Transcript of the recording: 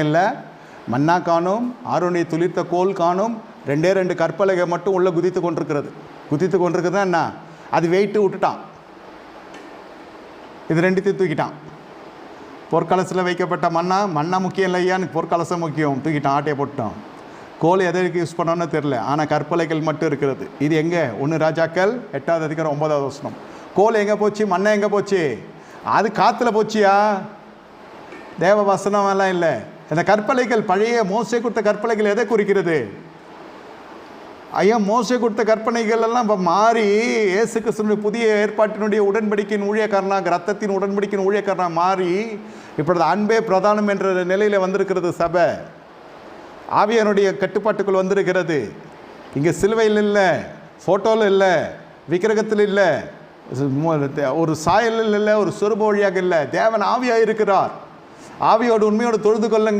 இல்லை, மன்னா காணும், ஆரோனை துளிர்த்த கோல் காணும், 2 கற்பலகை மட்டும் உள்ளே குதித்து கொண்டிருக்குதுன்னா என்ன, அது வெயிட்டு விட்டுட்டான், இது 2த்தையும் தூக்கிட்டான். பொற்கலசில் வைக்கப்பட்ட மண்ணா முக்கியம் இல்லையான்னு பொற்கலசம் முக்கியம், தூக்கிட்டான், ஆட்டையை போட்டான். கோல் எதற்கு யூஸ் பண்ணோன்னு தெரில, ஆனால் கற்பலைகள் மட்டும் இருக்கிறது. இது எங்கே? 1 ராஜாக்கள் 8வது அதிகாரம் 9வது வசனம். கோல் எங்கே போச்சு? மண்ணை எங்கே போச்சு? அது காற்றுல போச்சியா? தேவ வசனம் எல்லாம் இல்லை. இந்த கற்பலைகள், பழைய மோசே கொடுத்த கற்பலைகள் எதை குறிக்கிறது? ஐயா, மோசே கொடுத்த கற்பனைகள் எல்லாம் இப்போ மாறி இயேசு கிறிஸ்துவினுடைய புதிய ஏற்பாட்டினுடைய உடன்படிக்கையின் ஊழியக்காரனாக, ரத்தத்தின் உடன்படிக்கையின் ஊழியக்காரனாக மாறி இப்பொழுது அன்பே பிரதானம் என்ற நிலையில் வந்திருக்கிறது சபை. ஆவியானுடைய கட்டுப்பாட்டுக்குள் வந்திருக்கிறது. இங்கே சிலுவையில் இல்லை, ஃபோட்டோவில் இல்லை, விக்கிரகத்தில் இல்லை, ஒரு சாயலில் இல்லை, ஒரு சொருப வழியாக இல்லை. தேவன் ஆவியாக இருக்கிறார். ஆவியோடு உண்மையோடு தொழுது கொள்ளுங்க.